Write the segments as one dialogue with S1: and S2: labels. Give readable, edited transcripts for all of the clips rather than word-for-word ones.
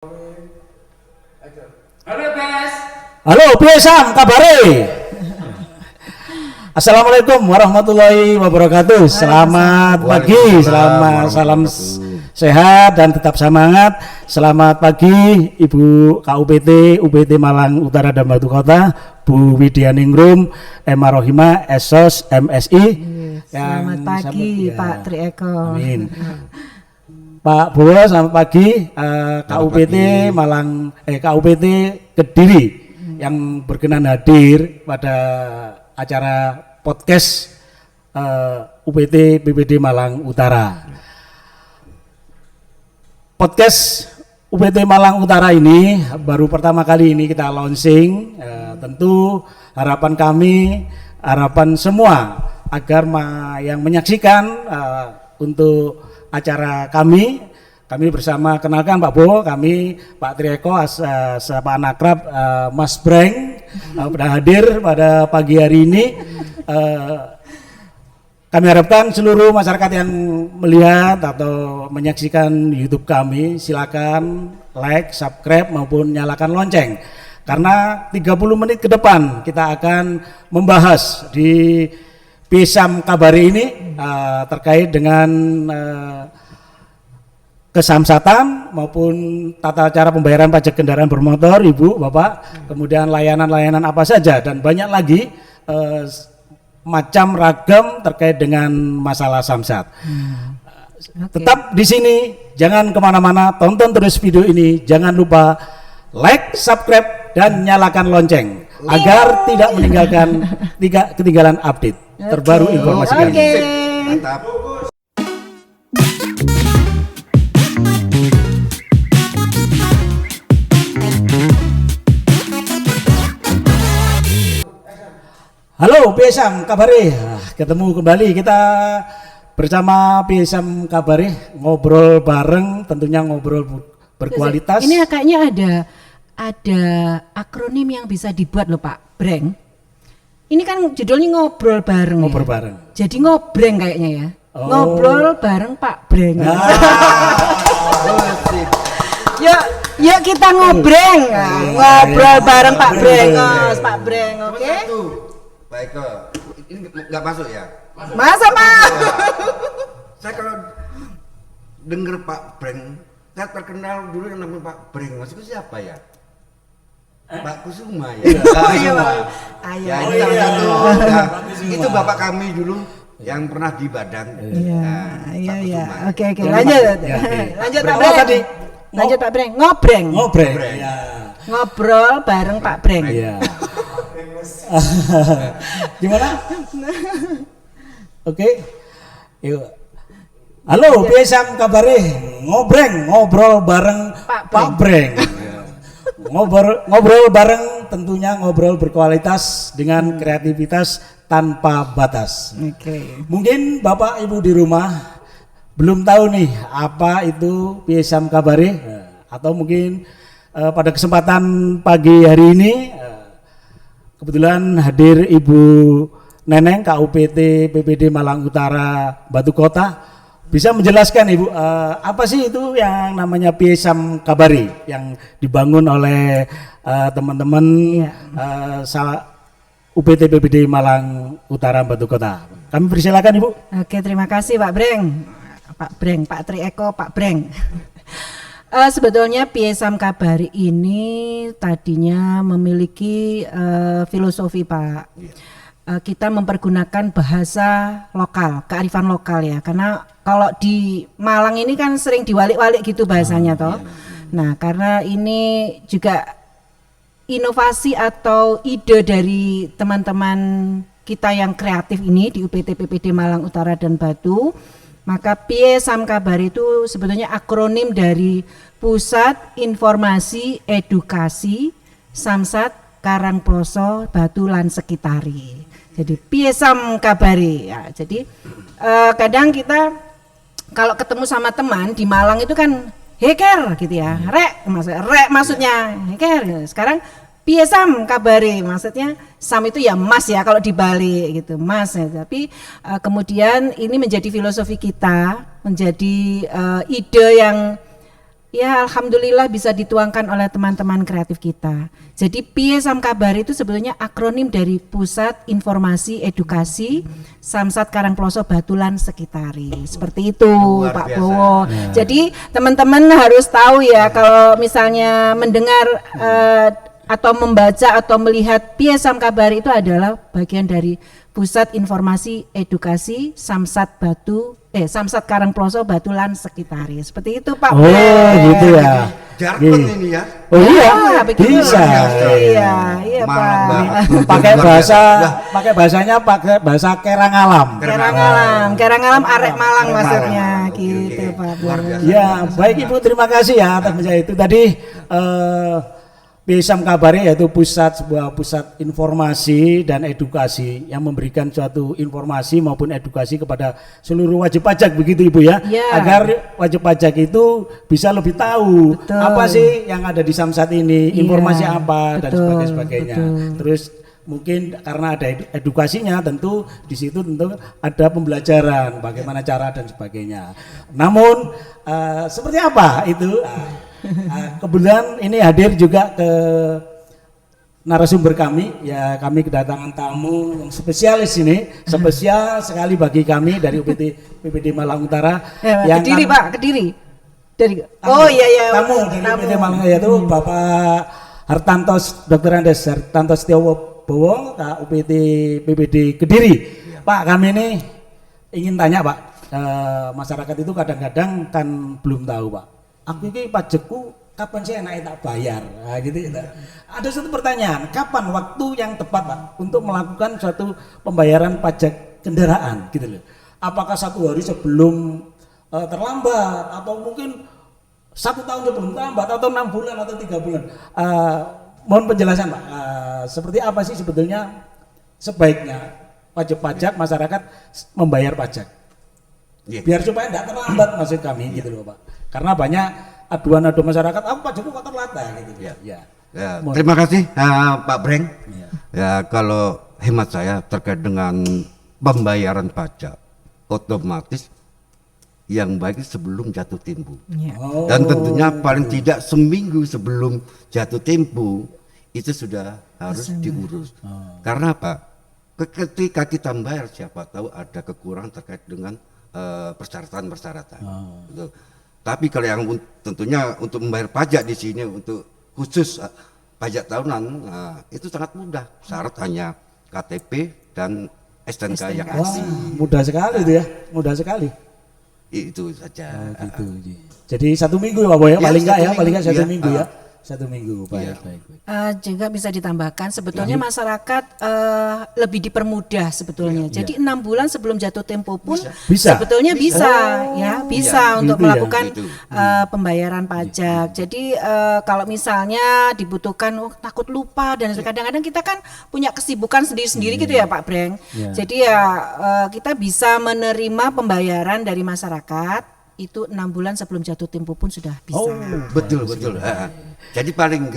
S1: Halo Bes.
S2: Halo, piye Sam kabare? Assalamualaikum warahmatullahi wabarakatuh. Selamat pagi, salam sehat dan tetap semangat. Selamat pagi Ibu KUPT UPT Malang Utara dan Batu Kota, Bu Widyaningrum, Emma Rohima, Esos, MSI.
S3: Selamat pagi
S2: ya.
S3: Pak Trieko.
S2: Amin. Pak Bowo, selamat pagi. KUPT Malang, KUPT Kediri yang berkenan hadir pada acara podcast UPT PPD Malang Utara. Podcast UPT Malang Utara ini baru pertama kali ini kita launching. Tentu harapan kami, harapan semua agar yang menyaksikan untuk acara kami bersama, kenalkan Pak Bo, kami Pak Trieko, Pak Anakrab, Mas Breng sudah hadir pada pagi hari ini. Kami harapkan seluruh masyarakat yang melihat atau menyaksikan YouTube kami silakan like, subscribe maupun nyalakan lonceng. Karena 30 menit ke depan kita akan membahas di Pisam Kabari ini terkait dengan kesamsatan maupun tata cara pembayaran pajak kendaraan bermotor, Ibu, Bapak, kemudian layanan-layanan apa saja dan banyak lagi macam ragam terkait dengan masalah samsat. Tetap di sini, jangan kemana-mana, tonton terus video ini, jangan lupa like, subscribe dan nyalakan lonceng agar tidak ketinggalan update terbaru informasi kami.
S1: Mantap.
S2: Halo Pisam Kabare, ketemu kembali kita bersama Pisam Kabare, ngobrol bareng, tentunya ngobrol berkualitas.
S3: Ini kayaknya ada akronim yang bisa dibuat loh Pak Breng. Ini kan judulnya ngobrol bareng.
S2: Ngobrol
S3: ya?
S2: bareng.
S3: Jadi ngobreng kayaknya ya.
S2: Oh.
S3: Ngobrol bareng Pak Breng. Yuk kita ngobreng. Ngobrol bareng Pak Breng. Pak Breng, oke?
S1: Baik, ini nggak masuk ya?
S3: Masa Pak?
S1: Saya kalau dengar Pak Breng, saya terkenal dulu yang namanya Pak Breng. Maksudnya siapa ya? Pak Kusuma ya.
S3: Oh iya Pak.
S1: Ya, itu salah satu. Ya, itu bapak kami dulu yang pernah di Badan.
S3: Iya. Oke. Lanjut. Lanjut Pak Breng.
S2: Tadi
S3: Lanjut Pak Breng. Ngobreng.
S2: Ya.
S3: Ngobrol bareng Pak Breng.
S2: Iya. Gimana? Oke. Yuk. Halo, Pisam Kabare, ngobrol bareng Pak Breng. Ngobrol bareng, tentunya ngobrol berkualitas dengan kreativitas tanpa batas.
S3: Oke.
S2: Mungkin Bapak Ibu di rumah belum tahu nih apa itu Pisam Kabare, atau mungkin pada kesempatan pagi hari ini kebetulan hadir Ibu Neneng KUPT PPD Malang Utara Batu Kota. Bisa menjelaskan Ibu apa sih itu yang namanya Pisam Kabare yang dibangun oleh teman-teman UPT PPD Malang Utara Batu Kota. Kami persilakan Ibu.
S3: Oke, terima kasih Pak Breng, Pak Trieko, Pak Breng. Sebetulnya Pisam Kabare ini tadinya memiliki filosofi Pak. Kita mempergunakan bahasa lokal, kearifan lokal ya, karena kalau di Malang ini kan sering diwalik-walik gitu bahasanya toh. Nah, karena ini juga inovasi atau ide dari teman-teman kita yang kreatif ini di UPT PPD Malang Utara dan Batu, maka Pisam Kabare itu sebetulnya akronim dari Pusat Informasi Edukasi Samsat Karangploso Batu lan Sekitari. Jadi Pisam Kabare ya. Jadi kadang kita kalau ketemu sama teman di Malang itu kan heker gitu ya. Rek maksudnya heker. Sekarang Pisam Kabare maksudnya sam itu ya mas ya kalau dibalik gitu mas ya. Tapi kemudian ini menjadi filosofi kita, menjadi ide yang Ya, alhamdulillah bisa dituangkan oleh teman-teman kreatif kita. Jadi Piye Samkabar itu sebetulnya akronim dari Pusat Informasi Edukasi Samsat Karangploso Batulan Sekitari. Seperti itu,
S1: Luar
S3: Pak
S1: biasa.
S3: Bowo. Jadi teman-teman harus tahu ya, kalau misalnya mendengar atau membaca atau melihat Piye Samkabar itu adalah bagian dari Pusat Informasi Edukasi Samsat Karangploso Batulan Sekitari. Seperti itu Pak.
S2: Oh, gitu ya.
S1: Jargon ini ya.
S2: Oh iya,
S3: Ya, begitu.
S2: bisa.
S3: Iya Pak.
S2: Pakai bahasanya pakai bahasa Kerangalam.
S3: Kerangalam arek Malang maksudnya
S1: Oke,
S3: gitu
S1: oke.
S3: Pak.
S1: Luar biasa.
S2: Ya, baik Ibu, terima kasih ya atas menjawab itu tadi. Piye Samkabar yaitu sebuah pusat informasi dan edukasi yang memberikan suatu informasi maupun edukasi kepada seluruh wajib pajak, begitu Ibu ya,
S3: Ya.
S2: agar wajib pajak itu bisa lebih tahu
S3: Betul.
S2: apa sih yang ada di Samsat ini,
S3: Iya,
S2: informasi apa dan
S3: betul,
S2: sebagainya.
S3: betul.
S2: Terus mungkin karena ada edukasinya, tentu di situ tentu ada pembelajaran bagaimana cara dan sebagainya. Namun seperti apa itu? Kebetulan ini hadir juga ke narasumber kami, ya kami kedatangan tamu yang spesialis ini, spesial sekali bagi kami dari PPD Malang Utara.
S3: Kediri
S2: kan-
S3: Pak, Kediri. Dari
S2: tamu,
S3: iya.
S2: tamu dari PPD Malang, yaitu Bapak Hartanto, Dr. Andes Hartanto Setiawo Bowo, UPT PPD Kediri. Pak, kami ini ingin tanya Pak, masyarakat itu kadang-kadang kan belum tahu Pak, aku ini pajakku kapan sih enaknya tak bayar, nah, gitu. Ada satu pertanyaan, kapan waktu yang tepat Pak untuk melakukan suatu pembayaran pajak kendaraan gitu loh? Apakah 1 hari sebelum terlambat, atau mungkin 1 tahun sebelum terlambat, atau 6 bulan atau 3 bulan? Mohon penjelasan Pak, seperti apa sih sebetulnya sebaiknya wajib pajak masyarakat membayar pajak?
S1: Iya.
S2: Biar supaya tidak terlambat maksud kami gitu loh Pak. Karena banyak aduan-aduan masyarakat, aku pajakku kok terlambat gitu.
S1: Iya.
S2: Ya.
S1: Ya, terima kasih Pak Breng.
S2: Iya.
S1: Ya, kalau hemat saya terkait dengan pembayaran pajak, otomatis yang baik sebelum jatuh tempo.
S3: Iya.
S2: Oh.
S1: Dan tentunya paling tidak seminggu sebelum jatuh tempo itu sudah harus diurus. Karena apa? Ketika kita bayar, siapa tahu ada kekurangan terkait dengan persyaratan-persyaratan. Gitu. Tapi kalau yang tentunya untuk membayar pajak di sini untuk khusus pajak tahunan, itu sangat mudah. Syarat hanya KTP dan STNK yang
S2: Wah,
S1: asli.
S2: mudah sekali itu ya, mudah sekali.
S1: Itu saja.
S2: Gitu. Jadi 1 minggu ya Pak Boy,
S1: Ya,
S2: paling enggak
S1: 1
S2: ya, paling enggak 1
S1: minggu,
S2: minggu
S1: iya.
S2: ya. 1 minggu, baik.
S3: Juga bisa ditambahkan sebetulnya masyarakat lebih dipermudah sebetulnya. Jadi 6 bulan sebelum jatuh tempo pun
S2: Bisa.
S3: sebetulnya bisa ya, bisa
S2: Iya.
S3: untuk
S2: Gitu ya.
S3: melakukan
S1: Gitu.
S3: pembayaran pajak. Jadi kalau misalnya dibutuhkan takut lupa dan kadang-kadang kita kan punya kesibukan sendiri-sendiri gitu ya Pak Breng.
S2: Iya.
S3: Jadi ya kita bisa menerima pembayaran dari masyarakat itu 6 bulan sebelum jatuh tempo pun sudah bisa.
S1: Betul. Jadi paling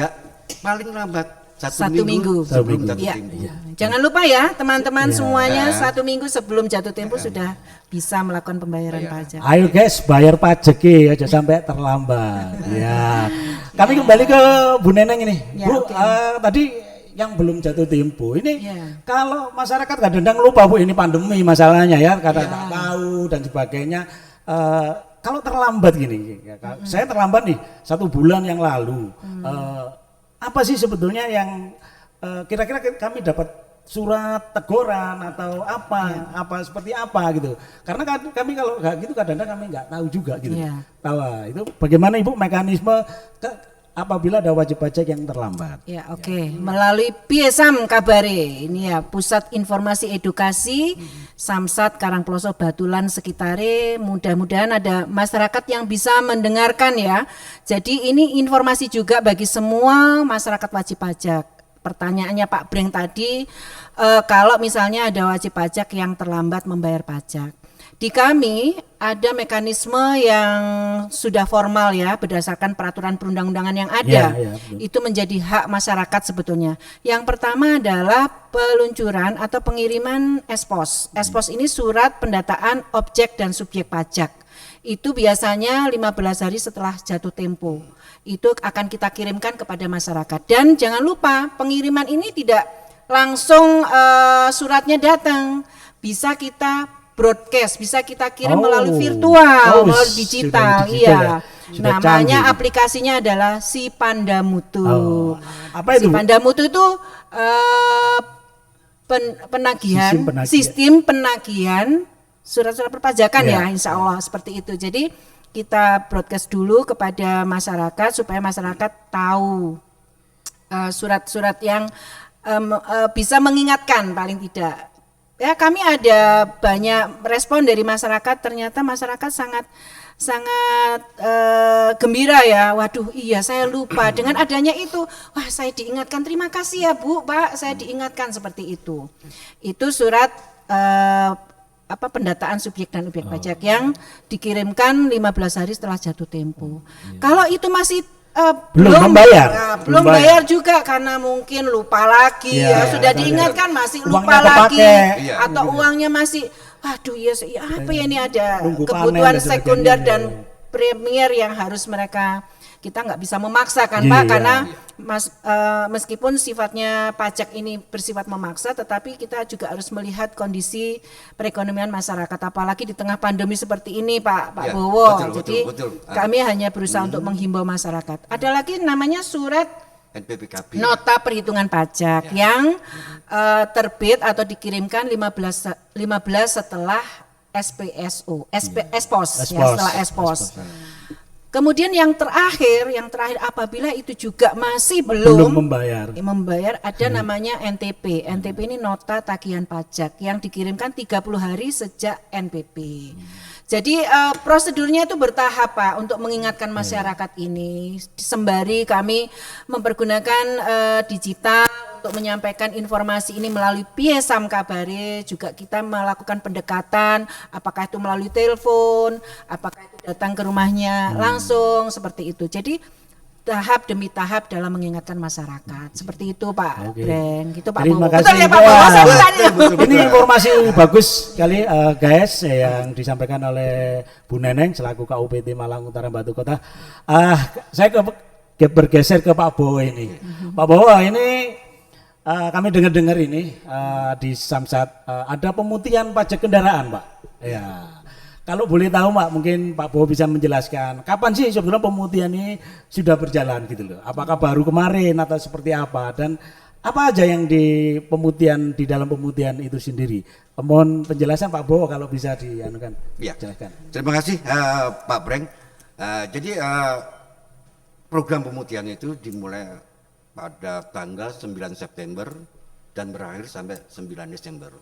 S1: lambat
S3: Satu minggu.
S1: sebelum
S2: Satu
S1: jatuh
S3: Ya.
S1: tempo.
S3: Jangan lupa ya teman-teman semuanya 1 minggu sebelum jatuh tempo sudah bisa melakukan pembayaran pajak.
S2: Ayo guys, bayar pajak ya, jangan sampai terlambat. Ya. Kami kembali ke Bu Neneng ini.
S3: Ya,
S2: Bu,
S3: oke.
S2: tadi yang belum jatuh tempo ini,
S3: Ya.
S2: kalau masyarakat kadang-kadang lupa Bu, ini pandemi masalahnya ya, kadang tak tahu dan sebagainya. Kalau terlambat gini, saya terlambat nih 1 bulan yang lalu. Apa sih sebetulnya yang kira-kira kami dapat surat teguran atau apa seperti apa gitu? Karena kami kalau nggak gitu kadang-kadang kami nggak tahu juga gitu.
S3: Iya.
S2: Tahu itu bagaimana Ibu mekanisme apabila ada wajib pajak yang terlambat?
S3: Ya, oke. Melalui Piye Samkabare ini ya, Pusat Informasi Edukasi Samsat Karangploso Batulan Sekitare. Mudah-mudahan ada masyarakat yang bisa mendengarkan ya. Jadi ini informasi juga bagi semua masyarakat wajib pajak. Pertanyaannya Pak Breng tadi, kalau misalnya ada wajib pajak yang terlambat membayar pajak. Di kami ada mekanisme yang sudah formal ya, berdasarkan peraturan perundang-undangan yang ada.
S2: Ya, betul.
S3: Itu menjadi hak masyarakat sebetulnya. Yang pertama adalah peluncuran atau pengiriman SPOS. SPOS ini surat pendataan objek dan subjek pajak. Itu biasanya 15 hari setelah jatuh tempo. Itu akan kita kirimkan kepada masyarakat. Dan jangan lupa pengiriman ini tidak langsung suratnya datang. Bisa kita broadcast, bisa kita kirim melalui virtual, melalui digital. Iya. Namanya aplikasinya adalah Si Pandamutu.
S2: Apa itu?
S3: Si Pandamutu itu sistem penagihan surat-surat perpajakan ya, insya Allah seperti itu. Jadi kita broadcast dulu kepada masyarakat supaya masyarakat tahu surat-surat yang bisa mengingatkan paling tidak. Ya, kami ada banyak respon dari masyarakat, ternyata masyarakat sangat gembira ya. Waduh, iya saya lupa. Dengan adanya itu, wah saya diingatkan, terima kasih ya Bu, Pak, saya diingatkan seperti itu. Itu surat pendataan subjek dan objek pajak yang dikirimkan 15 hari setelah jatuh tempo. Kalau itu masih belum bayar juga karena mungkin lupa lagi sudah diingatkan masih lupa lagi atau uangnya masih aduh ya apa ya ini ada kebutuhan sekunder dan premier yang harus mereka kita nggak bisa memaksa kan Pak karena meskipun sifatnya pajak ini bersifat memaksa tetapi kita juga harus melihat kondisi perekonomian masyarakat apalagi di tengah pandemi seperti ini Pak Bowo. Jadi kami hanya berusaha untuk menghimbau masyarakat. Ada lagi namanya surat
S1: NPWP
S3: nota perhitungan pajak yang terbit atau dikirimkan 15 setelah SPSO, SPOS ya, setelah SPOS. Kemudian yang terakhir apabila itu juga masih belum membayar ada namanya NTP. NTP ini nota tagihan pajak yang dikirimkan 30 hari sejak NPP. Jadi prosedurnya itu bertahap Pak untuk mengingatkan masyarakat ini. Sembari kami mempergunakan digital untuk menyampaikan informasi ini melalui Piesam Kabare, juga kita melakukan pendekatan apakah itu melalui telepon, apakah itu datang ke rumahnya langsung seperti itu. Jadi tahap demi tahap dalam mengingatkan masyarakat. Seperti itu Pak Breng. Gitu Pak
S2: Terima
S3: Bowo.
S2: kasih.
S3: Betul ya Pak Bowo?
S2: Ini informasi bagus sekali guys yang disampaikan oleh Bu Neneng selaku KUPT Malang Utara Batu Kota. Saya bergeser ke Pak Bowo ini. Pak Bowo ini kami dengar ini di Samsat ada pemutihan pajak kendaraan Pak. Ya. Kalau boleh tahu Pak, mungkin Pak Bowo bisa menjelaskan kapan sih sebetulnya pemutihan ini sudah berjalan gitu loh. Apakah baru kemarin atau seperti apa dan apa aja yang di dalam pemutihan itu sendiri. Mohon penjelasan Pak Bowo kalau bisa dianukan.
S1: Ya.
S2: Jelaskan.
S1: Terima kasih Pak Breng. Jadi program pemutihan itu dimulai pada tanggal 9 September dan berakhir sampai 9 Desember.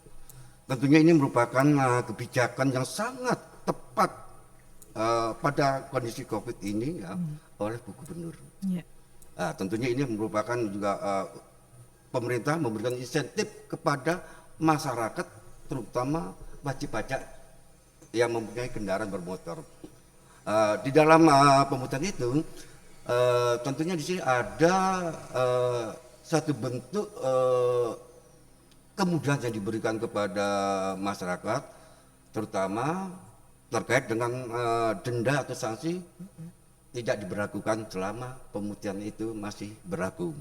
S1: Tentunya ini merupakan kebijakan yang sangat tepat pada kondisi COVID ini ya, oleh Bu Gubernur. Tentunya ini merupakan juga pemerintah memberikan insentif kepada masyarakat, terutama wajib pajak yang mempunyai kendaraan bermotor. Di dalam pemutihan itu, tentunya di sini ada satu bentuk kemudahan yang diberikan kepada masyarakat, terutama terkait dengan denda atau sanksi tidak diberlakukan selama pemutihan itu masih berlaku.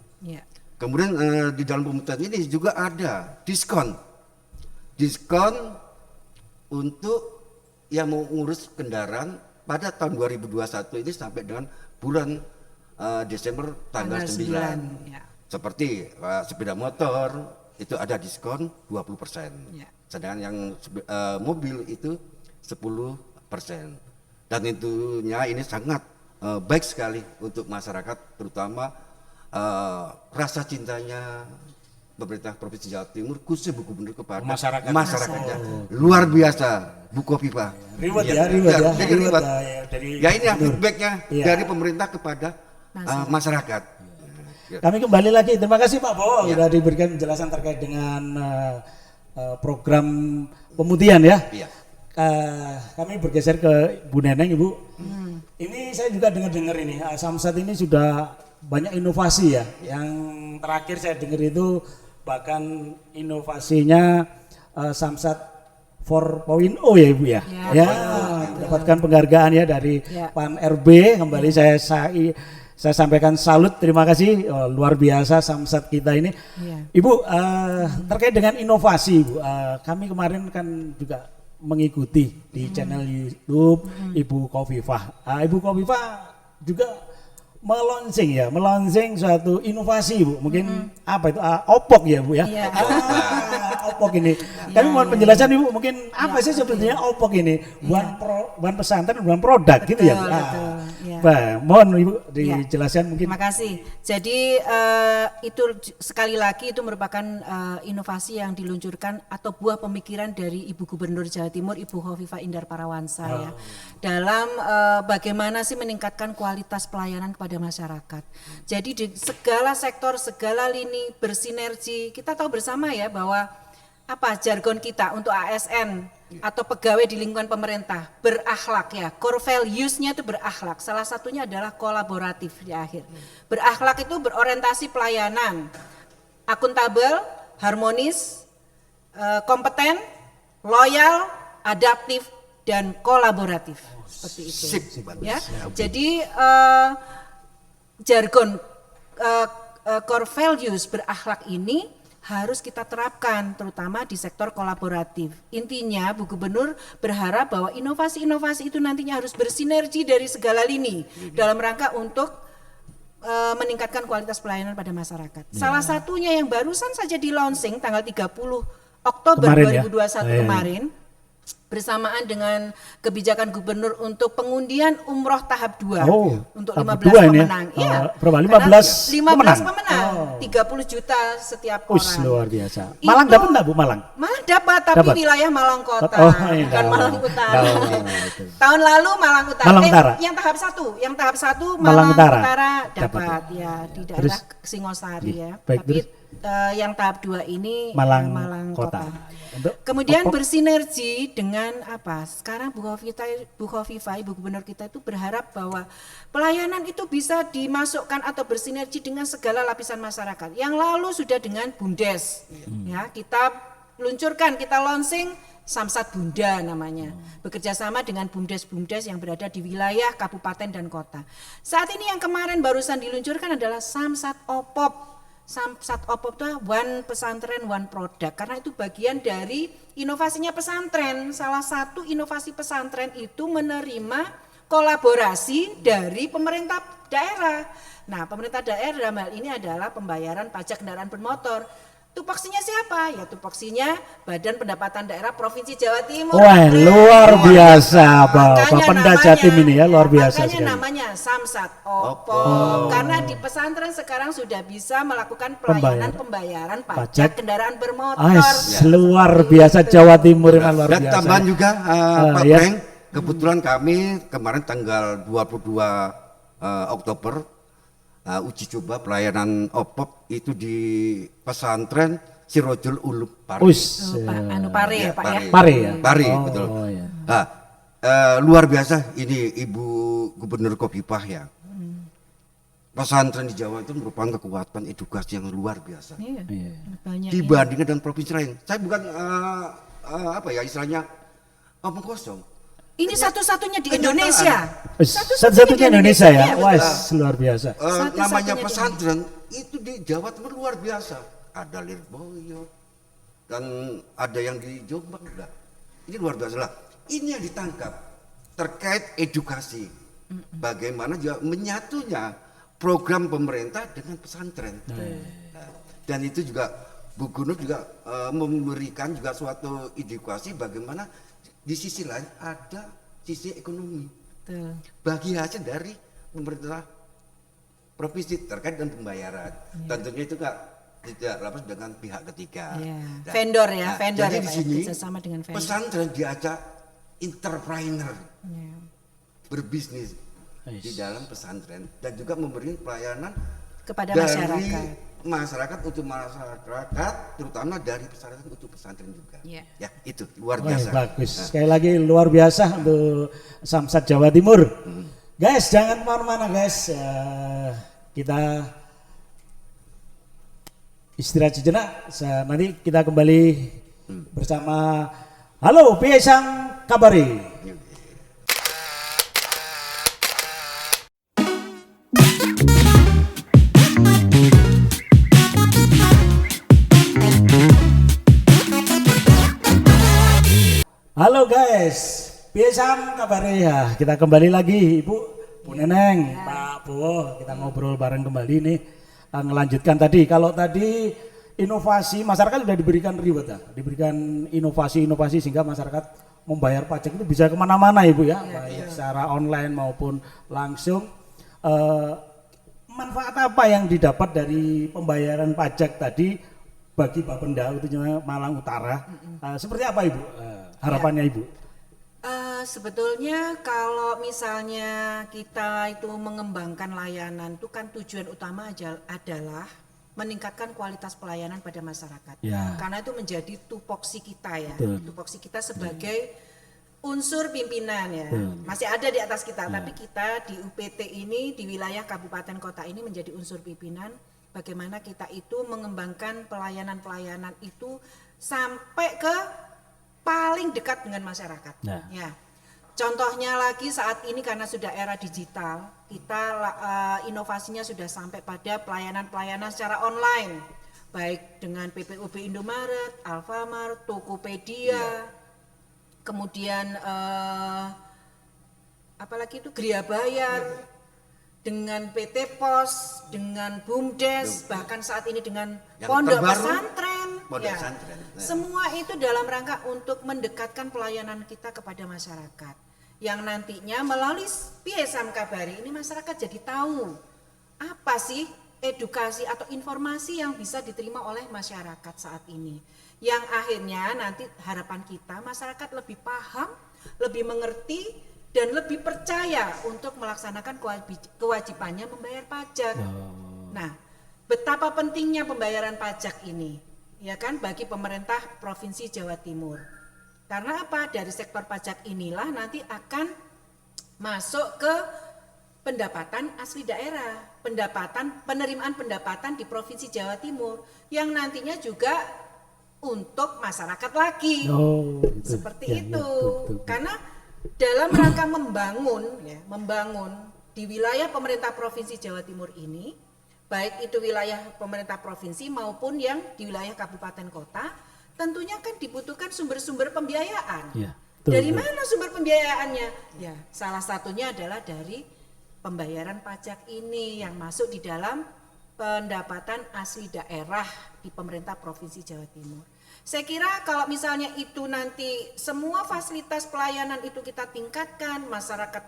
S1: Kemudian di dalam pemutihan ini juga ada diskon untuk yang mau ngurus kendaraan pada tahun 2021 ini sampai dengan bulan Desember tanggal 9. Seperti sepeda motor itu ada diskon 20%. Sedangkan yang mobil itu 10%. Dan tentunya ini sangat baik sekali untuk masyarakat, terutama rasa cintanya pemerintah Provinsi Jawa Timur khusus Bu Gubernur kepada masyarakatnya. Luar biasa Bu Kofifa.
S2: Riwet.
S1: Ya ini feedbacknya dari pemerintah kepada masyarakat.
S2: Kami kembali lagi. Terima kasih Pak Bowo sudah diberikan penjelasan terkait dengan program pemutihan ya. Kami bergeser ke Bu Neneng Ibu. Ini saya juga dengar ini Samsat ini sudah banyak inovasi ya. Yang terakhir saya dengar itu bahkan inovasinya Samsat 4.0 ya Ibu ya. mendapatkan penghargaan ya dari
S3: Ya.
S2: Pan RB. Kembali saya sampaikan salut, terima kasih, luar biasa Samsat kita ini.
S3: Ya.
S2: Ibu, terkait dengan inovasi, Ibu, kami kemarin kan juga mengikuti di channel YouTube Ibu Khofifah. Ibu Khofifah juga melonsing suatu inovasi, Bu. Mungkin apa itu? Opok ya, Bu ya.
S3: Iya.
S2: Opok ini. Kami mohon penjelasan Ibu, mungkin apa sih sebetulnya Opok ini? Bukan pesantren, bukan produk gitu ya, Bu.
S3: Betul, ya.
S2: Mohon Ibu dijelaskan mungkin.
S3: Terima kasih. Jadi itu sekali lagi itu merupakan inovasi yang diluncurkan atau buah pemikiran dari Ibu Gubernur Jawa Timur, Ibu Khofifah Indar Parawansa ya. Dalam bagaimana sih meningkatkan kualitas pelayanan kepada masyarakat. Jadi di segala sektor, segala lini bersinergi. Kita tahu bersama ya bahwa apa jargon kita untuk ASN atau pegawai di lingkungan pemerintah berakhlak ya, core values-nya itu berakhlak. Salah satunya adalah kolaboratif di akhir. Berakhlak itu berorientasi pelayanan, akuntabel, harmonis, kompeten, loyal, adaptif dan kolaboratif. Seperti itu.
S1: Sip, bagus.
S3: Ya. Jadi jargon core values berakhlak ini harus kita terapkan terutama di sektor kolaboratif. Intinya Bu Gubernur berharap bahwa inovasi-inovasi itu nantinya harus bersinergi dari segala lini dalam rangka untuk meningkatkan kualitas pelayanan pada masyarakat. Salah satunya yang barusan saja di launching tanggal 30 Oktober
S2: Kemarin
S3: 2021 kemarin bersamaan dengan kebijakan gubernur untuk pengundian umroh tahap 2 untuk
S2: tahap
S3: 15
S2: 2 ini ya?
S3: pemenang. Iya.
S2: Berapa? 15
S3: pemenang. 30 juta setiap orang.
S2: Luar biasa. Malang dapat enggak Bu Malang?
S3: Malang dapat, tapi
S2: Dapat.
S3: wilayah Malang Kota,
S2: iya,
S3: bukan Malang Utara.
S2: itu.
S3: Tahun lalu Malang Utara.
S2: Malang Utara.
S3: Yang tahap 1
S2: Malang
S3: Malang
S2: Utara.
S3: Utara
S2: Dapat,
S3: dapat ya di daerah
S2: Terus?
S3: Singosari ya.
S2: Baik,
S3: Tapi
S2: terus?
S3: yang tahap 2 ini
S2: Malang Kota. Untuk
S3: Kemudian
S2: Opok.
S3: bersinergi dengan apa? Sekarang Bu Khofifah, Ibu Gubernur kita itu berharap bahwa pelayanan itu bisa dimasukkan atau bersinergi dengan segala lapisan masyarakat. Yang lalu sudah dengan BUMDes. Ya, kita luncurkan, kita launching Samsat Bunda namanya. Bekerja sama dengan BUMDes-BUMDes yang berada di wilayah kabupaten dan kota. Saat ini yang kemarin barusan diluncurkan adalah Samsat Opop. Samsat Opop itu one pesantren one product karena itu bagian dari inovasinya pesantren. Salah satu inovasi pesantren itu menerima kolaborasi dari pemerintah daerah. Nah, pemerintah daerah dalam hal ini adalah pembayaran pajak kendaraan bermotor. Tupoksinya siapa? Ya tupoksinya Badan Pendapatan Daerah Provinsi Jawa Timur.
S2: Wah, luar biasa Bapak
S3: Makanya
S2: Pemda
S3: namanya-
S2: Jatim ini ya, luar biasa
S3: Makanya
S2: sekali.
S3: namanya Samsat Opop. Karena di pesantren sekarang sudah bisa melakukan pembayaran pajak
S2: Pajak.
S3: kendaraan bermotor.
S2: Luar biasa Jawa Timur memang luar
S1: Dan
S2: biasa.
S1: tambahan juga Pak
S2: ya.
S1: Breng, kebetulan kami kemarin tanggal 22 Oktober uji coba pelayanan OPOP itu di pesantren Sirojul Ulum Pare.
S3: Pare ya Pak ya.
S2: Pare ya?
S1: Pare,
S2: Oh,
S1: betul.
S2: iya.
S1: Nah, luar biasa ini Ibu Gubernur Khofifah ya. Pesantren di Jawa itu merupakan kekuatan edukasi yang luar biasa.
S3: Iya. Banyak.
S1: Dibandingkan dengan provinsi lain. Saya bukan apa ya istilahnya omong kosong.
S3: Ini satu-satunya di
S1: Kenyataan.
S3: Indonesia.
S2: Satu-satunya Indonesia ya.
S3: Iya,
S2: Wah,
S3: betul.
S2: luar biasa.
S3: Satu-satunya
S1: Namanya
S3: di
S1: pesantren itu di Jawa Timur luar biasa. Ada Lirboyo dan ada yang di Jombang juga. Ini luar biasa lah. Ini yang ditangkap terkait edukasi. Bagaimana juga menyatunya program pemerintah dengan pesantren. Nah, dan itu juga Bu Gubernur juga memberikan juga suatu edukasi bagaimana di sisi lain ada sisi ekonomi.
S3: Betul.
S1: Bagi hasil dari pemerintah provinsi terkait dengan pembayaran. Tentunya itu tidak lepas dengan pihak ketiga.
S3: Iya.
S1: Nah,
S3: Vendor ya, vendor
S1: jadi
S3: ya,
S1: di
S3: Pak,
S1: sini
S3: kerjasama dengan vendor.
S1: pesantren diajak entrepreneur
S3: Iya.
S1: berbisnis di dalam pesantren dan juga memberi pelayanan
S3: Kepada
S1: dari
S3: masyarakat.
S1: masyarakat untuk masyarakat, terutama dari pesantren untuk pesantren juga.
S3: Iya.
S1: Ya itu luar
S2: Wah,
S1: biasa.
S2: bagus. Sekali lagi luar biasa untuk Samsat Jawa Timur. Guys, jangan kemana-mana guys. Kita istirahat sejenak. Nanti kita kembali bersama Halo Piesang Kabari. Piye Sam kabare ya? Kita kembali lagi Ibu, Bu Neneng, Pak Bowo, kita ngobrol bareng kembali nih. Ngelanjutkan tadi, kalau tadi inovasi masyarakat sudah diberikan reward ya, diberikan inovasi-inovasi sehingga masyarakat membayar pajak itu bisa kemana-mana Ibu ya, baik secara online maupun langsung. Manfaat apa yang didapat dari pembayaran pajak tadi bagi Bapenda khususnya Malang Utara? Seperti apa Ibu? Harapannya Ibu?
S3: Sebetulnya kalau misalnya kita itu mengembangkan layanan itu kan tujuan utama adalah meningkatkan kualitas pelayanan pada masyarakat.
S2: Ya.
S3: Karena itu menjadi tupoksi kita ya.
S2: Betul.
S3: Tupoksi kita sebagai unsur pimpinan ya. Masih ada di atas kita, tapi kita di UPT ini di wilayah kabupaten kota ini menjadi unsur pimpinan. Bagaimana kita itu mengembangkan pelayanan-pelayanan itu sampai ke paling dekat dengan masyarakat. Ya. Contohnya lagi saat ini karena sudah era digital, kita inovasinya sudah sampai pada pelayanan-pelayanan secara online, baik dengan PPOB Indomaret, Alfamart, Tokopedia, kemudian apalagi itu Gria Bayar, dengan PT Pos, dengan BUMDes, bahkan saat ini dengan
S1: Yang
S3: Pondok
S1: terbaru,
S3: Pesantren.
S1: Pondok
S3: Ya.
S1: Pesantren.
S3: Semua itu dalam rangka untuk mendekatkan pelayanan kita kepada masyarakat. Yang nantinya melalui Piesam Kabari ini masyarakat jadi tahu apa sih edukasi atau informasi yang bisa diterima oleh masyarakat saat ini. Yang akhirnya nanti harapan kita masyarakat lebih paham, lebih mengerti, dan lebih percaya untuk melaksanakan kewajibannya membayar pajak. Nah, betapa pentingnya pembayaran pajak ini, ya kan, bagi pemerintah Provinsi Jawa Timur. Karena apa? Dari sektor pajak inilah nanti akan masuk ke pendapatan asli daerah, penerimaan pendapatan di Provinsi Jawa Timur, yang nantinya juga untuk masyarakat lagi. Seperti itu.
S2: Betul.
S3: Karena dalam rangka membangun di wilayah pemerintah Provinsi Jawa Timur ini, baik itu wilayah pemerintah provinsi maupun yang di wilayah kabupaten kota, tentunya kan dibutuhkan sumber-sumber pembiayaan. Dari mana sumber pembiayaannya? Ya, salah satunya adalah dari pembayaran pajak ini yang masuk di dalam pendapatan asli daerah di pemerintah Provinsi Jawa Timur. Saya kira kalau misalnya itu nanti semua fasilitas pelayanan itu kita tingkatkan, masyarakat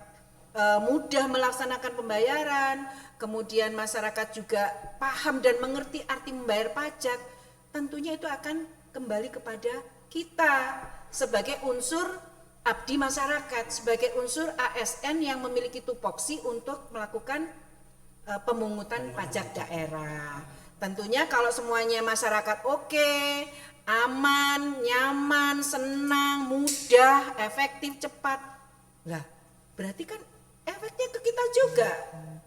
S3: mudah melaksanakan pembayaran, kemudian masyarakat juga paham dan mengerti arti membayar pajak, tentunya itu akan kembali kepada kita sebagai unsur abdi masyarakat, sebagai unsur ASN yang memiliki tupoksi untuk melakukan pemungutan pajak daerah. Tentunya kalau semuanya masyarakat oke, aman, nyaman, senang, mudah, efektif, cepat. Lah, berarti kan efeknya ke kita juga,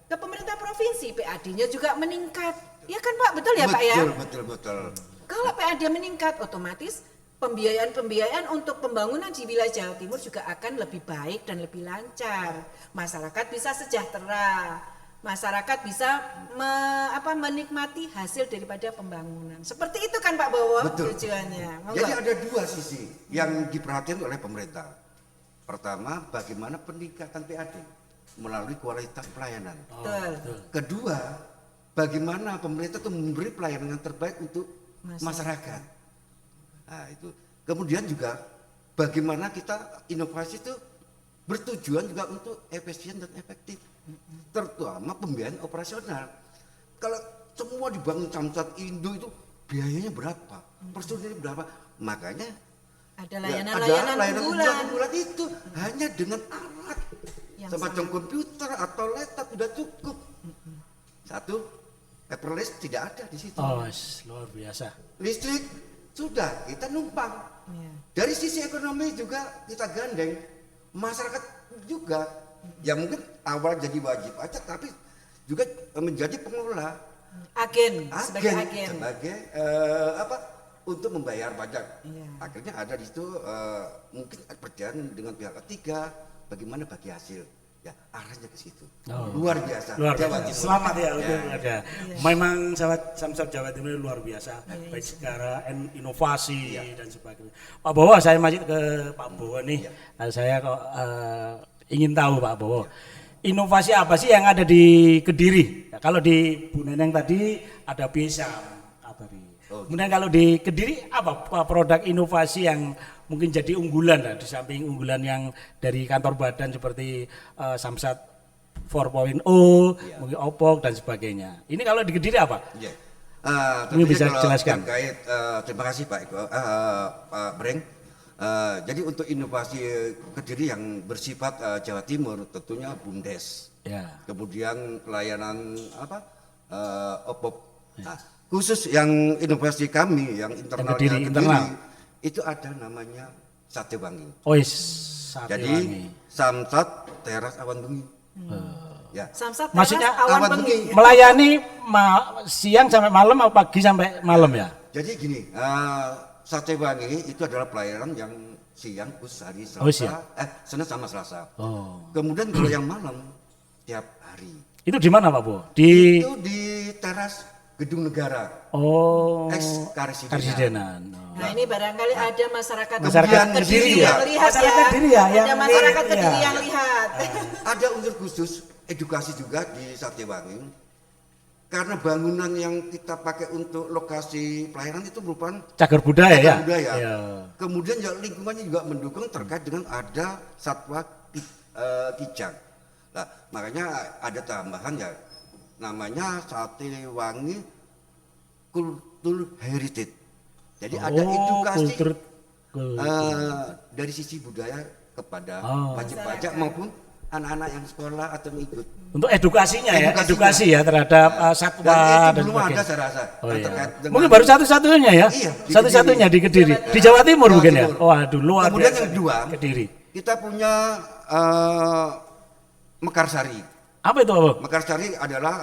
S3: ke pemerintah provinsi, PAD-nya juga meningkat. Ya kan Pak, betul ya Pak ya?
S1: Betul.
S3: Kalau PAD meningkat, otomatis pembiayaan untuk pembangunan di wilayah Jawa Timur juga akan lebih baik dan lebih lancar. Masyarakat bisa sejahtera. Masyarakat bisa menikmati hasil daripada pembangunan. Seperti itu kan Pak Bowo tujuannya.
S1: Jadi ada dua sisi yang diperhatikan oleh pemerintah. Pertama, bagaimana peningkatan PAD melalui kualitas pelayanan. Kedua, bagaimana pemerintah itu memberi pelayanan yang terbaik untuk masyarakat. Nah, itu. Kemudian juga bagaimana kita inovasi itu bertujuan juga untuk efisien dan efektif. Terutama pembiayaan operasional. Kalau semua dibangun Samsat Indo itu biayanya berapa? Personilnya berapa? Makanya
S3: ada layanan
S1: unggulan itu hanya dengan alat yang semacam komputer atau laptop sudah cukup. Satu, paperless tidak ada di situ.
S2: Luar biasa.
S1: Listrik sudah kita numpang. Dari sisi ekonomi juga kita gandeng, masyarakat juga. Ya mungkin awal jadi wajib pajak tapi juga menjadi pengelola sebagai untuk membayar pajak. Akhirnya ada di situ mungkin perjalanan dengan pihak ketiga bagaimana bagi hasil. ya arahnya ke situ.
S2: Oh.
S1: Luar biasa.
S2: Luar
S1: Jawa
S2: biasa.
S1: Timur.
S2: Selamat ya
S1: Ya.
S2: untuk ada. Memang sahabat Samsat Jawa Timur ini luar biasa, baik secara inovasi dan sebagainya. Pak Bowo, saya masih ke Pak Bowo nih. Saya kok ingin tahu Pak Bowo, inovasi apa sih yang ada di Kediri? Ya, kalau di Bu Neneng tadi ada Biesam, kemudian kalau di Kediri apa produk inovasi yang mungkin jadi unggulan di samping unggulan yang dari kantor badan seperti Samsat 4.0, mungkin Opok dan sebagainya. Ini kalau di Kediri apa?
S1: Ya.
S2: Ini bisa
S1: kalau
S2: jelaskan.
S1: terkait, terima kasih Pak Eko, Pak Breng. Jadi untuk inovasi Kediri yang bersifat Jawa Timur tentunya BUMDes.
S2: Ya.
S1: Kemudian pelayanan Opok. Nah, khusus yang inovasi kami yang internal
S2: Kediri, internal.
S1: itu ada namanya Sate Wangi.
S2: Oh, Sate
S1: Jadi
S2: Wangi.
S1: Samsat Teras Awan Bengi. Ya.
S3: Samsat
S2: Maksudnya
S3: teras awan
S1: awan
S3: bengi.
S1: bengi.
S2: Melayani siang sampai malam atau pagi sampai malam ya?
S1: Jadi gini, Sate Wangi itu adalah pelayanan yang siang khusus hari Selasa,
S2: Oh, siang.
S1: Senin sama Selasa.
S2: Oh.
S1: Kemudian kalau yang malam tiap hari.
S2: Itu di mana Pak Bo? Di
S1: Itu di teras Gedung Negara.
S2: Oh,
S1: Ex Karesidenan.
S2: Karesidenan. Oh.
S3: Nah ini barangkali ada masyarakat
S1: Masyarakat
S3: Kediri
S2: Kediri ya?
S3: yang lihat
S2: Masyarakat
S3: ya.
S2: Kediri ya,
S3: Ada
S2: yang
S3: masyarakat
S2: lihat,
S3: Kediri
S2: ya.
S3: yang lihat.
S1: Ada unsur khusus edukasi juga di Sate Wangi. Karena bangunan yang kita pakai untuk lokasi pelayanan itu merupakan
S2: Cagar budaya ya?
S1: cagar budaya.
S2: Ya.
S1: Kemudian ya lingkungannya juga mendukung terkait dengan ada satwa kijang. Nah, makanya ada tambahan ya namanya Sate Wangi Kultur Heritage. Jadi ada edukasi
S2: kultur.
S1: dari sisi budaya kepada
S2: Oh.
S1: wajib pajak maupun anak-anak yang sekolah atau mengikut.
S2: Untuk edukasinya ya,
S1: Edukasinya.
S2: edukasi ya terhadap satwa
S1: Dan itu
S2: dan
S1: belum ada
S2: sebagainya.
S1: saya rasa.
S2: Oh,
S1: yang
S2: iya.
S1: terkait dengan-
S2: Mungkin baru satu-satunya ya?
S1: Iya, di
S2: Satu-satunya di Kediri.
S3: Kediri.
S2: Di Jawa Timur
S1: Jawa
S2: mungkin ya?
S1: Timur.
S2: Waduh, luar
S1: Kemudian
S2: biasa.
S1: yang kedua,
S2: Kediri.
S1: kita punya Mekarsari.
S2: Apa itu Pak?
S1: Mekarsari adalah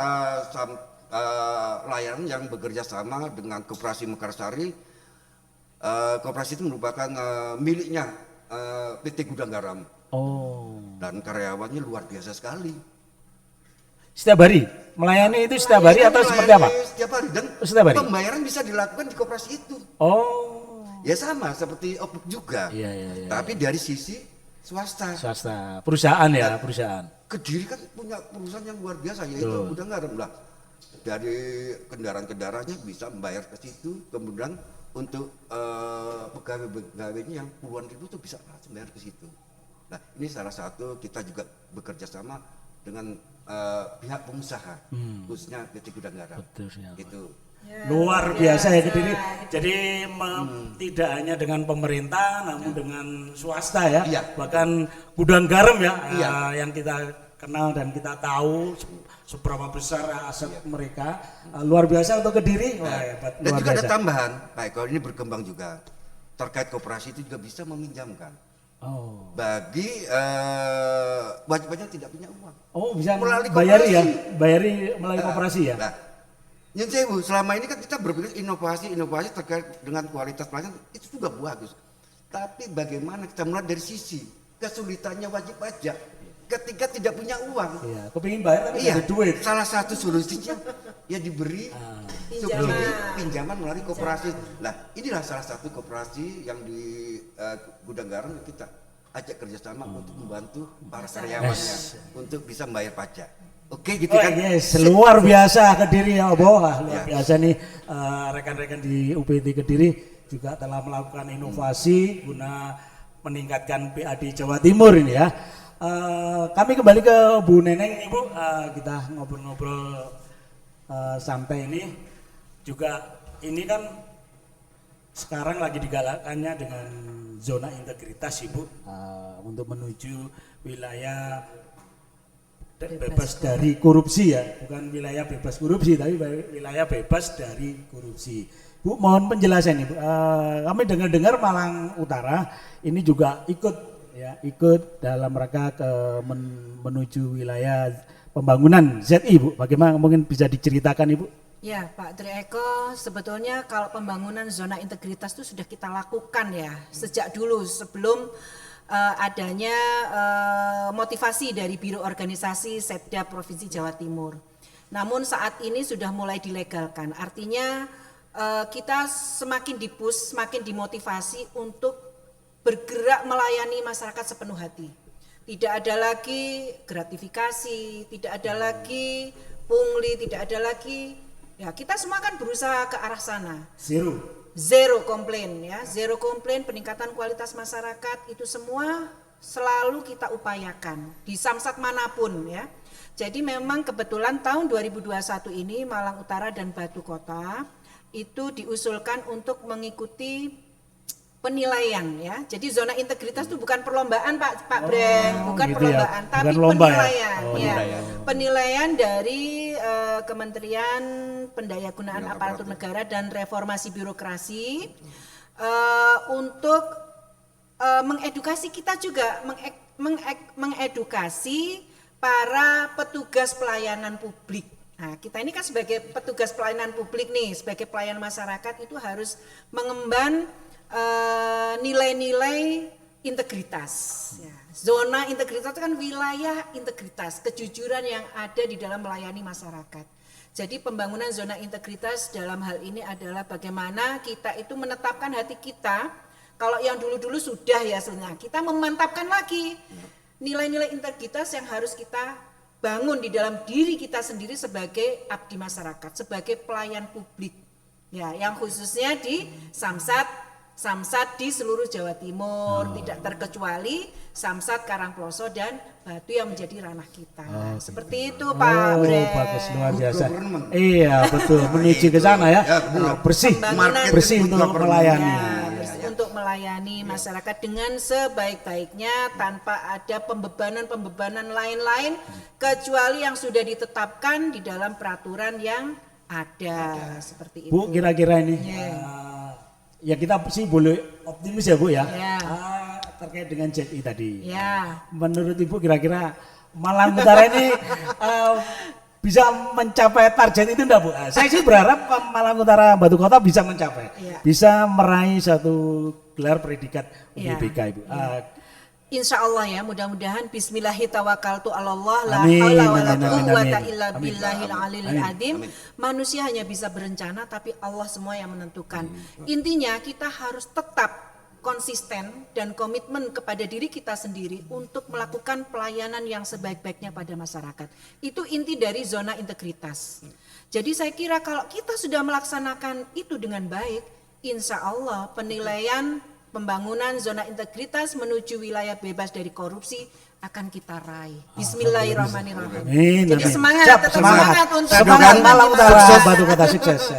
S1: layanan yang bekerja sama dengan Koperasi Mekarsari. Koperasi itu merupakan miliknya PT Gudang Garam
S2: Oh.
S1: dan karyawannya luar biasa sekali.
S2: Setiap hari? Melayani itu setiap hari atau seperti apa?
S1: Setiap hari dan
S2: Setiap hari?
S1: pembayaran bisa dilakukan di koperasi itu.
S2: Oh.
S1: Ya sama seperti Opuk juga.
S2: Iya, iya, iya.
S1: Tapi dari sisi swasta.
S2: Swasta. Perusahaan ya, perusahaan.
S1: Kediri kan punya perusahaan yang luar biasa yaitu
S2: Betul.
S1: Gudang Garam lah. Dari kendaraan-kendaraannya bisa membayar ke situ, kemudian untuk pegawai-pegawainya yang puluhan ribu itu bisa langsung bayar ke situ. Nah ini salah satu kita juga bekerja sama dengan pihak pengusaha, khususnya PT Gudang Garam.
S2: Betul, ya, Pak.
S1: Itu.
S2: Luar biasa ya Kediri. Jadi tidak hanya dengan pemerintah, namun dengan swasta ya.
S1: Iya.
S2: Bahkan Gudang Garam ya,
S1: Iya.
S2: yang kita kenal dan kita tahu seberapa besar aset mereka. Luar biasa untuk Kediri. Wah, hebat.
S1: Dan
S2: Luar
S1: juga ada
S2: biasa.
S1: tambahan, Pak Eko, ini berkembang juga. Terkait koperasi itu juga bisa meminjamkan
S2: Oh.
S1: bagi wajib-wajib tidak punya uang.
S2: Oh, bisa
S1: Melalui
S2: bayari ya,
S1: koperasi.
S2: bayari melalui koperasi ya.
S1: Nah, Nyun Sewu, selama ini kan kita berpikir inovasi terkait dengan kualitas pelayanan itu juga bagus. Tapi bagaimana kita mulai dari sisi kesulitannya wajib pajak ketika tidak punya uang.
S2: Iya, kepingin bayar tapi nggak ada duit.
S1: Salah satu solusinya ya diberi subsidi pinjaman melalui koperasi. Nah, inilah salah satu koperasi yang di Gudang Garam yang kita ajak kerjasama untuk membantu para karyawannya untuk bisa membayar pajak. Oke, gitu
S2: Oh,
S1: kan?
S2: yes, luar biasa Kediri ya, Bo. Luar
S1: Ya.
S2: biasa nih rekan-rekan di UPT Kediri juga telah melakukan inovasi guna meningkatkan PAD Jawa Timur ini ya. Kami kembali ke Bu Neneng, Ibu. Kita ngobrol-ngobrol santai ini. Juga ini kan sekarang lagi digalakkannya dengan zona integritas, Ibu, untuk menuju wilayah bebas dari korupsi ya, bukan wilayah bebas korupsi tapi wilayah bebas dari korupsi. Bu, mohon penjelasan Ibu. Kami dengar-dengar Malang Utara ini juga ikut dalam rangka menuju wilayah pembangunan ZI, Bu. Bagaimana mungkin bisa diceritakan Ibu?
S3: Ya Pak Tri Eko, sebetulnya kalau pembangunan zona integritas itu sudah kita lakukan ya sejak dulu sebelum adanya motivasi dari Biro Organisasi Setda Provinsi Jawa Timur. Namun saat ini sudah mulai dilegalkan, artinya kita semakin dipush, semakin dimotivasi untuk bergerak melayani masyarakat sepenuh hati. Tidak ada lagi gratifikasi, tidak ada lagi pungli, tidak ada lagi, ya kita semua kan berusaha ke arah sana. Zero komplain ya, zero komplain, peningkatan kualitas masyarakat itu semua selalu kita upayakan di samsat manapun ya. Jadi memang kebetulan tahun 2021 ini Malang Utara dan Batu Kota itu diusulkan untuk mengikuti penilaian ya. Jadi zona integritas itu bukan perlombaan Pak Breng, bukan
S2: gitu
S3: perlombaan,
S2: ya.
S3: tapi
S2: Bukan lomba
S3: penilaian
S2: ya.
S3: ya. Penilaian dari Kementerian Pendayagunaan Aparatur Negara dan Reformasi Birokrasi untuk mengedukasi kita juga, mengedukasi para petugas pelayanan publik. Nah, kita ini kan sebagai petugas pelayanan publik nih, sebagai pelayan masyarakat itu harus mengemban nilai-nilai integritas. Ya. Zona integritas itu kan wilayah integritas, kejujuran yang ada di dalam melayani masyarakat. Jadi pembangunan zona integritas dalam hal ini adalah bagaimana kita itu menetapkan hati kita. Kalau yang dulu-dulu sudah ya sebenarnya, kita memantapkan lagi nilai-nilai integritas yang harus kita bangun di dalam diri kita sendiri sebagai abdi masyarakat, sebagai pelayan publik. Ya, yang khususnya di Samsat di seluruh Jawa Timur, tidak terkecuali Samsat Karangploso dan Batu yang menjadi ranah kita. Seperti itu Pak Breng.
S2: Bagus, luar biasa. Iya, betul, menuju ke sana ya. Bersih untuk melayani.
S3: Untuk melayani masyarakat dengan sebaik-baiknya tanpa ada pembebanan lain-lain kecuali yang sudah ditetapkan di dalam peraturan yang ada seperti itu.
S2: Bu, kira-kira ini ya kita sih boleh optimis ya Bu ya. Terkait dengan JI tadi. Menurut Ibu kira-kira Malang Utara ini bisa mencapai target itu enggak Bu? Saya sih berharap Malang Utara Batu Kota bisa mencapai, bisa meraih satu gelar predikat UBPK Ibu.
S3: Insya Allah ya, mudah-mudahan Bismillahirrahmanirrahim. La haula wala quwwata illa billahil aliyil azim. Manusia hanya bisa berencana, tapi Allah semua yang menentukan. Intinya kita harus tetap konsisten dan komitmen kepada diri kita sendiri untuk melakukan pelayanan yang sebaik-baiknya pada masyarakat. Itu inti dari zona integritas. Jadi saya kira kalau kita sudah melaksanakan itu dengan baik, insya Allah penilaian pembangunan zona integritas menuju wilayah bebas dari korupsi akan kita raih. Bismillahirrahmanirrahim. Jadi semangat, tetap semangat untuk
S2: Malang Utara Batu Kota sukses.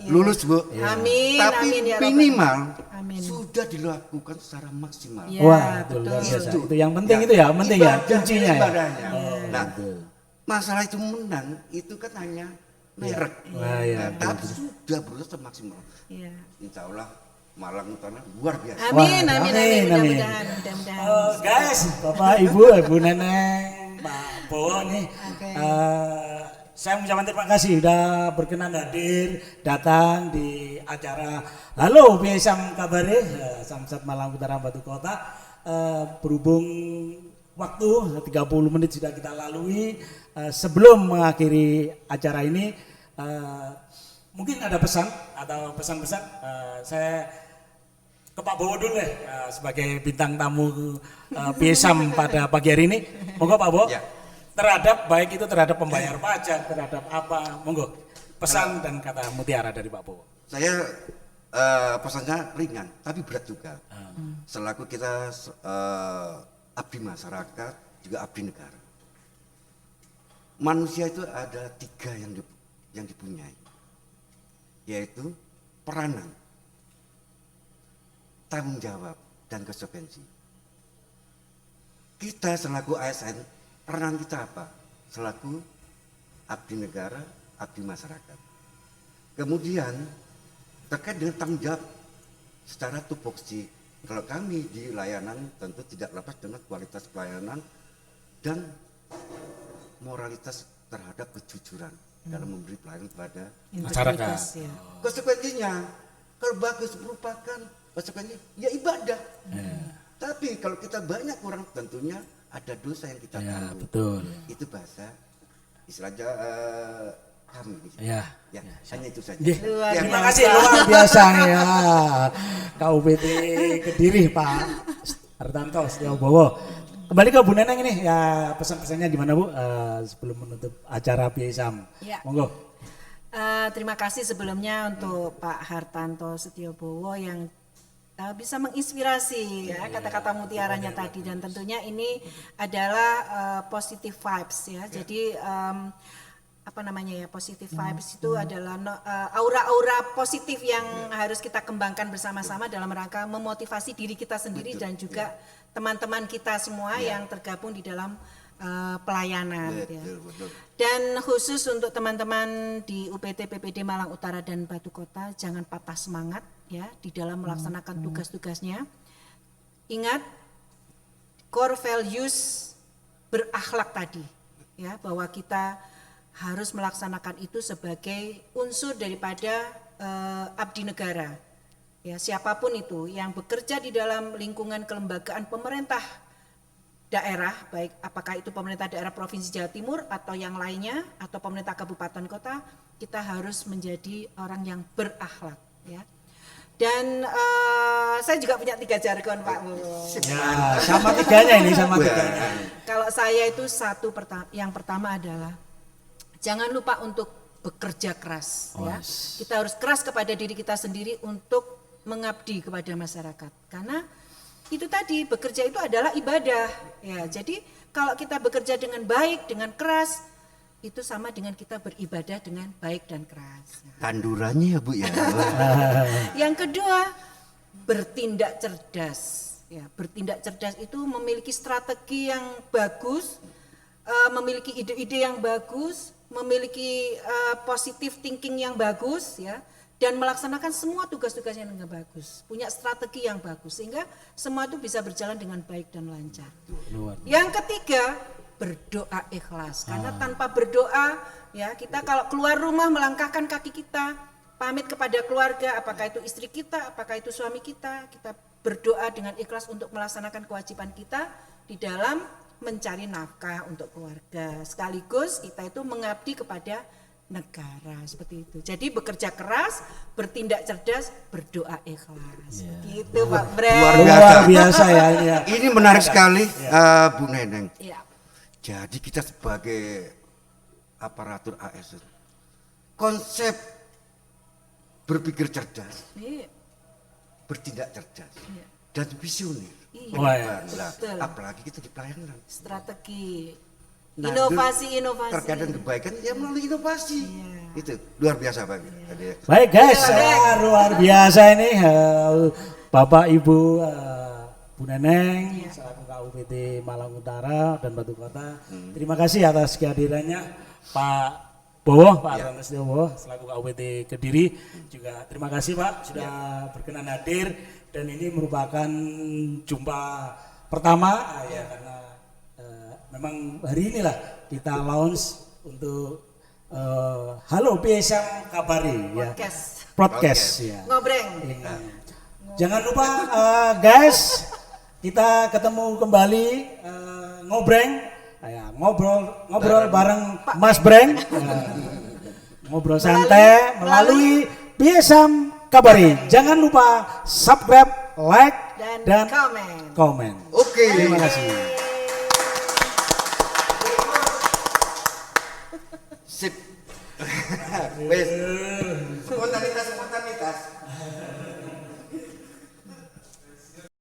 S1: Lulus Bu.
S3: Amin.
S1: Tapi
S3: amin, ya
S1: minimal
S3: Amin.
S1: sudah dilakukan secara maksimal.
S3: Ya,
S2: Wah, betul luar biasa. Itu yang penting itu ya, penting ya, kuncinya ya.
S1: Nah, masalah itu menang itu kan hanya merek. Tapi sudah berusaha maksimal. Insya Allah Malang Utara luar biasa.
S3: Amin. Mudah-mudahan.
S2: Guys, Bapak, Ibu Nenek, Pak Bowo nih. Saya mengucapkan terima kasih sudah berkenan hadir datang di acara Halo PSM Kabare Samsat Malang Utara Batu Kota. Berhubung waktu 30 menit sudah kita lalui, sebelum mengakhiri acara ini mungkin ada pesan atau pesan-pesan. Saya ke Pak Bowo dulu deh sebagai bintang tamu PSM pada pagi hari ini. Monggo Pak Bowo. Terhadap baik itu terhadap pembayar pajak, terhadap apa, monggo pesan dan kata mutiara dari Pak Bowo.
S1: Saya pesannya ringan tapi berat juga. Selaku kita abdi masyarakat juga abdi negara. Manusia itu ada 3 yang dipunyai, yaitu peranan, tanggung jawab dan konsekuensi. Kita selaku ASN, peranan kita apa? Selaku abdi negara, abdi masyarakat. Kemudian terkait dengan tanggung jawab secara tupoksi, kalau kami di layanan tentu tidak lepas dengan kualitas pelayanan dan moralitas terhadap kejujuran dalam memberi pelayanan kepada
S2: masyarakat.
S1: Konsekuensinya, kalau bagus merupakan konsekuensinya ya ibadah. Tapi kalau kita banyak kurang, tentunya ada dosa yang kita
S2: Ya,
S1: tanggung.
S2: betul.
S1: Itu bahasa istilahnya kami.
S2: Ya.
S1: Ya, hanya itu saja.
S2: Nggih.
S3: Luar
S1: Ya,
S2: Terima
S3: biasa.
S2: kasih luar biasa ya. KUPT Kediri Pak Hartanto Setiobowo. Kembali ke Bu Neneng ini ya, pesan-pesannya gimana Bu sebelum menutup acara PISAM?
S3: Ya.
S2: Monggo.
S3: Terima kasih sebelumnya untuk Pak Hartanto Setiobowo yang bisa menginspirasi ya kata-kata mutiaranya tadi, dan tentunya ini adalah positive vibes ya. Jadi apa namanya ya, positive vibes itu adalah aura-aura positif yang harus kita kembangkan bersama-sama dalam rangka memotivasi diri kita sendiri dan juga teman-teman kita semua yang tergabung di dalam pelayanan gitu ya.
S1: Betul.
S3: Dan khusus untuk teman-teman di UPT PPD Malang Utara dan Batu Kota, jangan patah semangat ya di dalam melaksanakan tugas-tugasnya. Ingat core values berakhlak tadi ya, bahwa kita harus melaksanakan itu sebagai unsur daripada abdi negara. Ya, siapapun itu yang bekerja di dalam lingkungan kelembagaan pemerintah daerah, baik apakah itu pemerintah daerah Provinsi Jawa Timur atau yang lainnya atau pemerintah kabupaten kota, kita harus menjadi orang yang berakhlak ya. Dan saya juga punya 3 jargon Pak.
S2: Ya, sama tiganya ini, sama
S1: Wah.
S2: tiganya.
S3: Kalau saya itu yang pertama adalah jangan lupa untuk bekerja keras ya. Kita harus keras kepada diri kita sendiri untuk mengabdi kepada masyarakat. Karena itu tadi, bekerja itu adalah ibadah ya. Jadi kalau kita bekerja dengan baik, dengan keras, itu sama dengan kita beribadah dengan baik dan keras.
S1: Tandurannya ya Bu ya.
S3: Yang kedua, bertindak cerdas. Ya, bertindak cerdas itu memiliki strategi yang bagus, memiliki ide-ide yang bagus, memiliki positive thinking yang bagus ya, dan melaksanakan semua tugas-tugasnya dengan bagus, punya strategi yang bagus sehingga semua itu bisa berjalan dengan baik dan lancar. Yang ketiga, berdoa ikhlas, karena tanpa berdoa ya, kita kalau keluar rumah melangkahkan kaki kita pamit kepada keluarga, apakah itu istri kita, apakah itu suami kita berdoa dengan ikhlas untuk melaksanakan kewajiban kita di dalam mencari nafkah untuk keluarga, sekaligus kita itu mengabdi kepada negara, seperti itu. Jadi bekerja keras, bertindak cerdas, berdoa ikhlas. Begitu Pak Bre.
S2: Luar biasa ya ini ya.
S1: Ini menarik sekali Bu Neneng.
S3: Ya.
S1: Jadi kita sebagai aparatur ASN, konsep berpikir cerdas,
S3: Iya.
S1: bertindak cerdas,
S3: Iya.
S1: dan visioner.
S3: Iya.
S2: Wah, ya.
S1: Nah,
S3: Betul.
S1: apalagi kita di pelayanan.
S3: Strategi,
S1: Nah,
S3: inovasi.
S1: terkadang kebaikan ya melalui inovasi.
S3: Iya.
S1: Itu luar biasa Pak. Tadi.
S2: Baik guys, luar biasa ini Bapak Ibu Bu Neneng selaku KUPT Malang Utara dan Batu Kota. Terima kasih atas kehadirannya Pak Bowo, Pak Hartanto Setiobowo selaku KUPT Kediri. Juga terima kasih Pak sudah berkenan hadir, dan ini merupakan jumpa pertama ya, karena memang hari inilah kita launch untuk Halo PISAM Kabari ya. Podcast ya.
S3: Ngobreng.
S2: Jangan lupa guys, kita ketemu kembali ngobreng, ngobrol bareng Mas Breng, ngobrol santai melalui PISAM Kabari. Jangan lupa subscribe, like dan komen.
S1: Oke.
S2: Terima kasih.
S1: Sip. Wes. Spontanitas.